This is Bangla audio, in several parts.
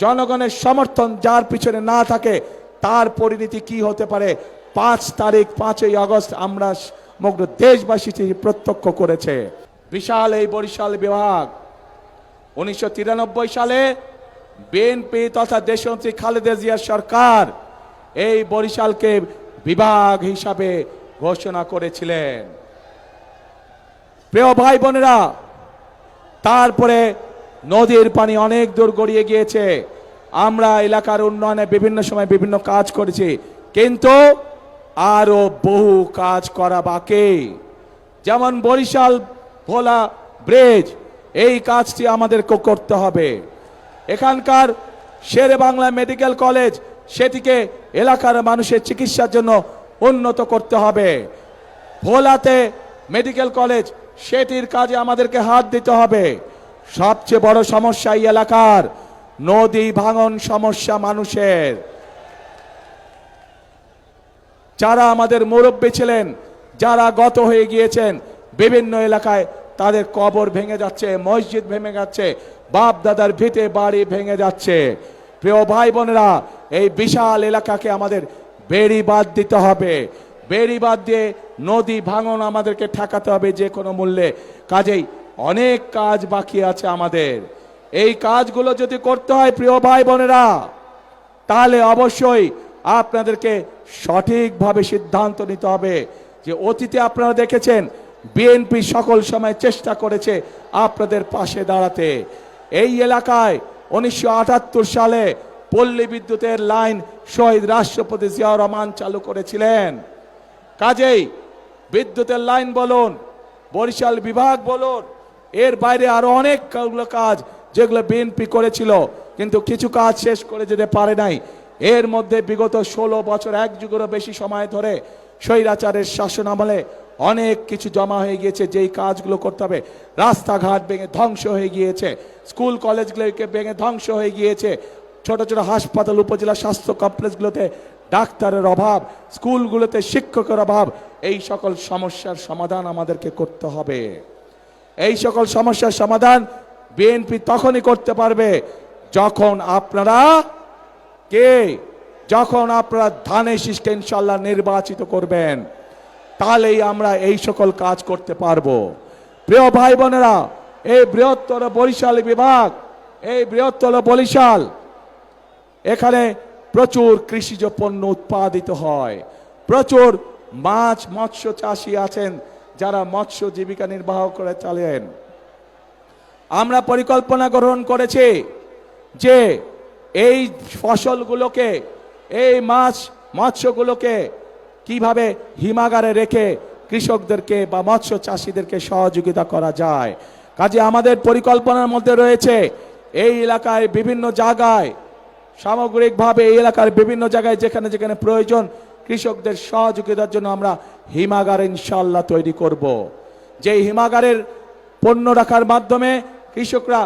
জনগণের সমর্থন যার পিছনে না থাকে তার পরিণতি কি হতে পারে 5 তারিখ 5ই আগস্ট আমরা সমগ্র দেশবাসী প্রত্যক্ষ করেছে। বিশাল এই বরিশাল বিভাগ 1993 সালে বিএনপি তথা দেশনেত্রী খালেদা জিয়ার সরকার এই বরিশালকে বিভাগ হিসাবে ঘোষণা করেছিলেন। প্রিয় ভাই বোনেরা, তারপরে নদীর পানি অনেক দূর গড়িয়ে গিয়েছে। আমরা এলাকার উন্নয়নে বিভিন্ন সময় বিভিন্ন কাজ করেছি, কিন্তু আরো বহু কাজ করা বাকি। যেমন বরিশাল ভোলা ব্রিজ, এই কাজটি আমাদেরকে করতে হবে। এখানকার শেরে বাংলা মেডিকেল কলেজ, সেটিকে এলাকার মানুষের চিকিৎসার জন্য উন্নত করতে হবে। ভোলাতে মেডিকেল কলেজ, সেটির কাজে আমাদেরকে হাত দিতে হবে। সবচেয়ে বড় সমস্যা এই এলাকার নদী ভাঙন সমস্যা। মানুষের যারা আমাদের মুরব্বী ছিলেন, যারা গত হয়ে গিয়েছেন, বিভিন্ন এলাকায় তাদের কবর ভেঙে যাচ্ছে, মসজিদ ভেঙে যাচ্ছে, বাপ দাদার ভিটে বাড়ি ভেঙে যাচ্ছে। প্রিয় ভাই বোনেরা, এই বিশাল এলাকাকে আমাদের বেড়ি বাঁধ দিতে হবে। বেড়ি বাঁধ দিয়ে নদী ভাঙন আমাদেরকে ঠেকাতে হবে যে কোনো মূল্যে। কাজেই অনেক কাজ বাকি আছে আমাদের। এই কাজগুলো যদি করতে হয় প্রিয় ভাই বোনেরা, তাহলে অবশ্যই আপনাদেরকে সঠিকভাবে সিদ্ধান্ত নিতে হবে। যে অতীতে আপনারা দেখেছেন বিএনপি সকল সময় চেষ্টা করেছে আপনাদের পাশে দাঁড়াতে। এই এলাকায় 1978 সালে পল্লী বিদ্যুতের লাইন শহীদ রাষ্ট্রপতি জিয়াউর রহমান চালু করেছিলেন। কাজেই বিদ্যুতের লাইন বলুন, বরিশাল বিভাগ বলুন, এর বাইরে আরো অনেক কাজ যেগুলো বিএনপি করেছিল, কিন্তু কিছু কাজ শেষ করে যেতে পারে নাই। এর মধ্যে বিগত 16 বছর, 1 যুগেরও বেশি সময় ধরে স্বৈরাচারের শাসন আমলে অনেক কিছু জমা হয়ে গিয়েছে, যেই কাজগুলো করতে হবে। রাস্তাঘাট ভেঙে ধ্বংস হয়ে গিয়েছে, স্কুল কলেজগুলোকে ভেঙে ধ্বংস হয়ে গিয়েছে, ছোট ছোট হাসপাতাল, উপজেলা স্বাস্থ্য কমপ্লেক্সগুলোতে ডাক্তারের অভাব, স্কুলগুলোতে শিক্ষকের অভাব। এই সকল সমস্যার সমাধান আমাদেরকে করতে হবে। এই সকল সমস্যার সমাধান বিএনপি তখনই করতে পারবে যখন আপনারা ধানের শীষকে ইনশাল্লাহ নির্বাচিত করবেন, তাহলেই আমরা এই সকল কাজ করতে পারবো। প্রিয় ভাই বোনেরা, এই বৃহত্তর বরিশাল বিভাগ, এই বৃহত্তর বরিশাল, এখানে প্রচুর কৃষিজ পণ্য উৎপাদিত হয়। প্রচুর মাছ মৎস্য চাষী আছেন যারা মৎস্য জীবিকা নির্বাহ করে চলেন। আমরা পরিকল্পনা গ্রহণ করেছি যে এই ফসলগুলোকে, এই মাছ মৎস্যগুলোকে কিভাবে হিমাগারে রেখে কৃষকদেরকে বা মৎস্য চাষীদেরকে সহযোগিতা করা যায়। কাজে আমাদের পরিকল্পনার মধ্যে রয়েছে এই এলাকায় বিভিন্ন জায়গায়, সামগ্রিকভাবে এই এলাকার বিভিন্ন জায়গায় যেখানে যেখানে প্রয়োজন কৃষকদের সহযোগিতার জন্য আমরা হিমাগার ইনশাল্লাহ তৈরি করব। যেই হিমাগারের পণ্য রাখার মাধ্যমে কৃষকরা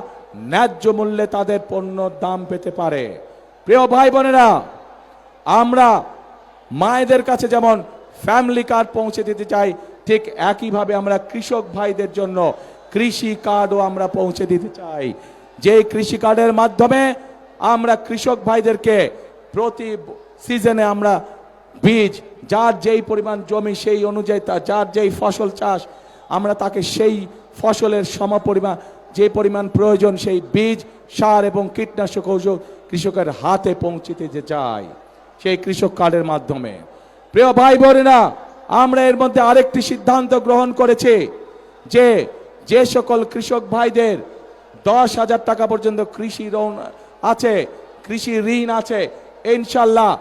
ন্যায্য মূল্যে তাদের পণ্যর দাম পেতে পারে। প্রিয় ভাই বোনেরা, আমরা মায়েদের কাছে যেমন ফ্যামিলি কার্ড পৌঁছে দিতে চাই, ঠিক একইভাবে আমরা কৃষক ভাইদের জন্য কৃষি কার্ডও আমরা পৌঁছে দিতে চাই। যে কৃষি কার্ডের মাধ্যমে আমরা কৃষক ভাইদেরকে প্রতি সিজনে আমরা বীজ, যার যেই পরিমাণ জমি সেই অনুযায়ী যার যেই ফসল চাষ, আমরা তাকে সেই ফসলের সমপরিমাণ যে পরিমাণ প্রয়োজন সেই বীজ, সার এবং কীটনাশক ঔষধ কৃষকের হাতে পৌঁছে দিতে চাই সেই কৃষক কার্ডের মাধ্যমে। প্রিয় ভাই বোনেরা, আমরা এর মধ্যে আরেকটি সিদ্ধান্ত গ্রহণ করেছি যে যে সকল কৃষক ভাইদের 10,000 টাকা পর্যন্ত কৃষি ঋণ আছে, কৃষি ঋণ আছে, ইনশাল্লাহ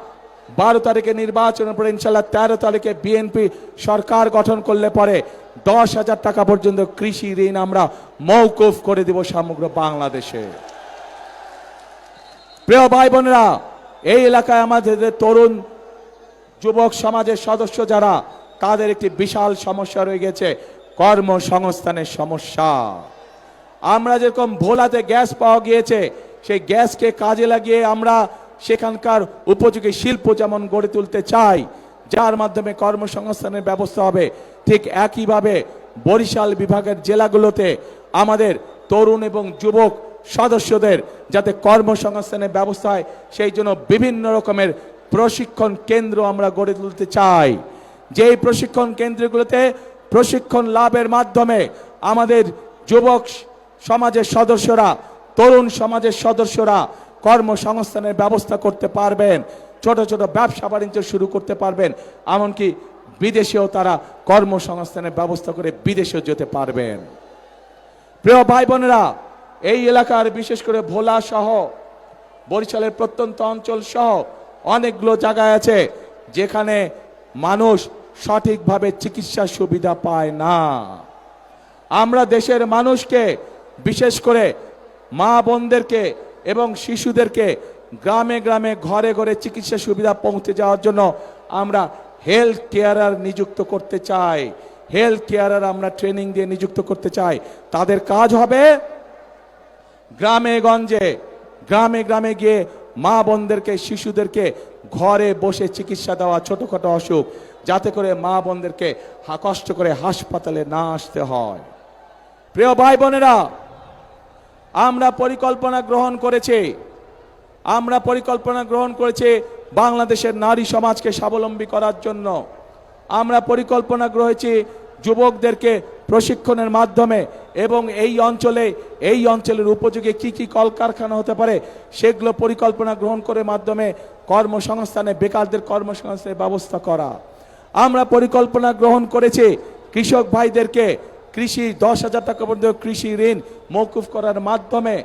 12 তারিখে নির্বাচনের পরে ইনশাল্লাহ 13 তারিখে বিএনপি সরকার গঠন করলে পরে 10,000 টাকা পর্যন্ত কৃষি ঋণ আমরা মওকুফ করে দেব সমগ্র বাংলাদেশে। প্রিয় ভাই বোনেরা, এই এলাকায় আমাদের তরুণ যুবক সমাজের সদস্য যারা, তাদের একটি বিশাল সমস্যা রয়ে গেছে, কর্মসংস্থানের সমস্যা। আমরা যেরকম ভোলাতে গ্যাস পাওয়া গিয়েছে, সেই গ্যাসকে কাজে লাগিয়ে আমরা সেখানকার উপযোগী শিল্প যেমন গড়ে তুলতে চাই, যার মাধ্যমে কর্মসংস্থানের ব্যবস্থা হবে, ঠিক একইভাবে বরিশাল বিভাগের জেলাগুলোতে আমাদের তরুণ এবং যুবক সদস্যদের যাতে কর্মসংস্থানের ব্যবস্থা হয়, সেই জন্য বিভিন্ন রকমের প্রশিক্ষণ কেন্দ্র আমরা গড়ে তুলতে চাই। যেই প্রশিক্ষণ কেন্দ্রগুলোতে প্রশিক্ষণ লাভের মাধ্যমে আমাদের যুবক সমাজের সদস্যরা, তরুণ সমাজের সদস্যরা কর্মসংস্থানের ব্যবস্থা করতে পারবেন, ছোট ছোট ব্যবসা বাণিজ্য শুরু করতে পারবেন, এমনকি বিদেশেও তারা কর্মসংস্থানের ব্যবস্থা করে বিদেশেও যেতে পারবেন। প্রিয় ভাই বোনেরা, এই এলাকার বিশেষ করে ভোলা সহ বরিশালের প্রত্যন্ত অঞ্চল সহ অনেকগুলো জায়গায় আছে যেখানে মানুষ সঠিকভাবে চিকিৎসা সুবিধা পায় না। আমরা দেশের মানুষকে, বিশেষ করে মা বোনদেরকে এবং শিশুদেরকে গ্রামে গ্রামে ঘরে ঘরে চিকিৎসা সুবিধা পৌঁছে যাওয়ার জন্য আমরা হেলথ কেয়ারার নিযুক্ত করতে চাই। হেলথ কেয়ারার আমরা ট্রেনিং দিয়ে নিযুক্ত করতে চাই। তাদের কাজ হবে গ্রামে গঞ্জে, গ্রামে গ্রামে গিয়ে মা বোনদেরকে, শিশুদেরকে ঘরে বসে চিকিৎসা দেওয়া, ছোটখাটো অসুখ, যাতে করে মা বোনদেরকে কষ্ট করে হাসপাতালে না আসতে হয়। প্রিয় ভাই বোনেরা, আমরা পরিকল্পনা গ্রহণ করেছি বাংলাদেশের নারী সমাজকে স্বাবলম্বী করার জন্য। আমরা পরিকল্পনা করেছি যুবকদেরকে প্রশিক্ষণের মাধ্যমে এবং এই অঞ্চলের উপযোগী কি কি কলকারখানা হতে পারে সেগুলো পরিকল্পনা গ্রহণ করে মাধ্যমে কর্মসংস্থানে, বেকারদের কর্মসংস্থানের ব্যবস্থা করা। আমরা পরিকল্পনা গ্রহণ করেছি কৃষক ভাইদেরকে কৃষি 10,000 টাকা পর্যন্ত কৃষি ঋণ মওকুফ করার মাধ্যমে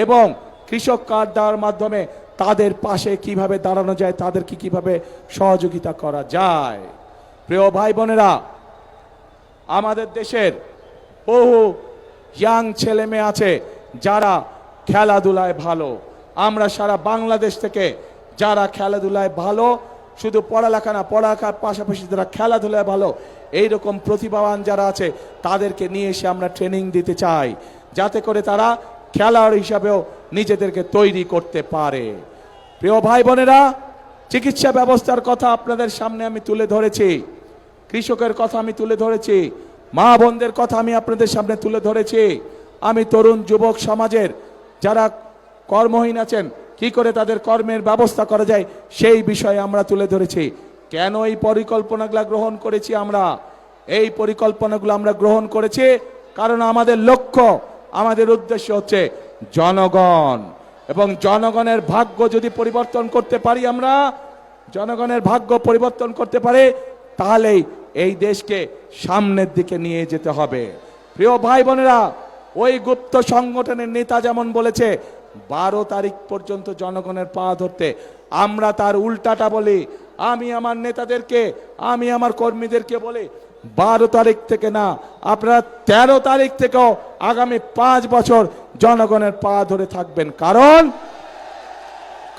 এবং কৃষক কার্ড দেওয়ার মাধ্যমে তাদের পাশে কিভাবে দাঁড়ানো যায়, তাদেরকে কিভাবে সহযোগিতা করা যায়। প্রিয় ভাই বোনেরা, আমাদের দেশের বহু ইয়াং ছেলে মেয়ে আছে যারা খেলাধুলায় ভালো। আমরা সারা বাংলাদেশ থেকে যারা খেলাধুলায় ভালো, শুধু পড়ালেখা না, পড়ালেখার পাশাপাশি যারা খেলাধুলায় ভালো, এইরকম প্রতিভাবান যারা আছে তাদেরকে নিয়ে এসে আমরা ট্রেনিং দিতে চাই, যাতে করে তারা খেলোয়াড় হিসাবেও নিজেদেরকে তৈরি করতে পারে। প্রিয় ভাই বোনেরা, চিকিৎসা ব্যবস্থার কথা আপনাদের সামনে আমি তুলে ধরেছি, কৃষকের কথা আমি তুলে ধরেছি, মা বোনদের কথা আমি আপনাদের সামনে তুলে ধরেছি। আমি তরুণ যুবক সমাজের যারা কর্মহীন আছেন কি করে তাদের কর্মের ব্যবস্থা করা যায় সেই বিষয়ে আমরা তুলে ধরেছি। কেন এই পরিকল্পনাগুলো গ্রহণ করেছি? এই পরিকল্পনাগুলো আমরা গ্রহণ করেছি কারণ আমাদের লক্ষ্য, আমাদের উদ্দেশ্য হচ্ছে জনগণ, এবং জনগণের ভাগ্য যদি পরিবর্তন করতে পারি, আমরা জনগণের ভাগ্য পরিবর্তন করতে পারি, তাহলেই এই দেশকে সামনের দিকে নিয়ে যেতে হবে। প্রিয় ভাই বোনেরা, ওই গুপ্ত সংগঠনের নেতা যেমন বলেছে 12 তারিখ পর্যন্ত জনগণের পা ধরতে, আমরা তার উল্টাটা বলি। আমি আমার নেতাদেরকে, আমি আমার কর্মীদেরকে বলি 12 তারিখ থেকে না, আপনারা 13 তারিখ থেকেও আগামী 5 বছর জনগণের পা ধরে থাকবেন।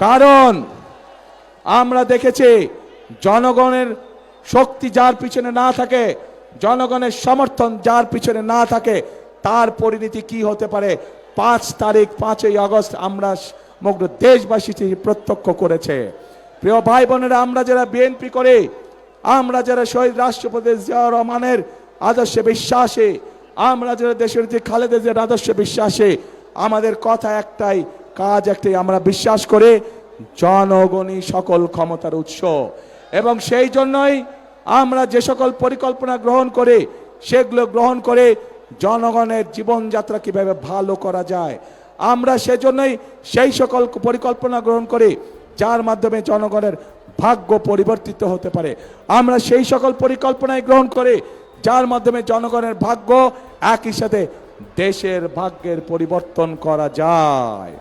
কারণ আমরা দেখেছি জনগণের শক্তি যার পিছনে না থাকে, জনগণের সমর্থন যার পিছনে না থাকে, তার পরিণতি কি হতে পারে 5 তারিখ 5ই আগস্ট আমরা সমগ্র দেশবাসী প্রত্যক্ষ করেছে। প্রিয় ভাই বোনেরা, আমরা যারা বিএনপি করে, আমরা যারা শহীদ রাষ্ট্রপতি জিয়াউর রহমানের আদর্শে বিশ্বাসী, আমরা যারা দেশের যে খালেদা জিয়ার আদর্শে বিশ্বাসী, আমাদের কথা একটাই, কাজ একটাই, আমরা বিশ্বাস করে জনগণই সকল ক্ষমতার উৎস। এবং সেই জন্যই আমরা যে সকল পরিকল্পনা গ্রহণ করে, সেগুলো গ্রহণ করে জনগণের জীবনযাত্রা কিভাবে ভালো করা যায়, আমরা সেজন্যই সেই সকল পরিকল্পনা গ্রহণ করি যার মাধ্যমে জনগণের ভাগ্য পরিবর্তিত হতে পারে। আমরা সেই সকল পরিকল্পনায় গ্রহণ করি যার মাধ্যমে জনগণের ভাগ্য একই সাথে দেশের ভাগ্যের পরিবর্তন করা যায়।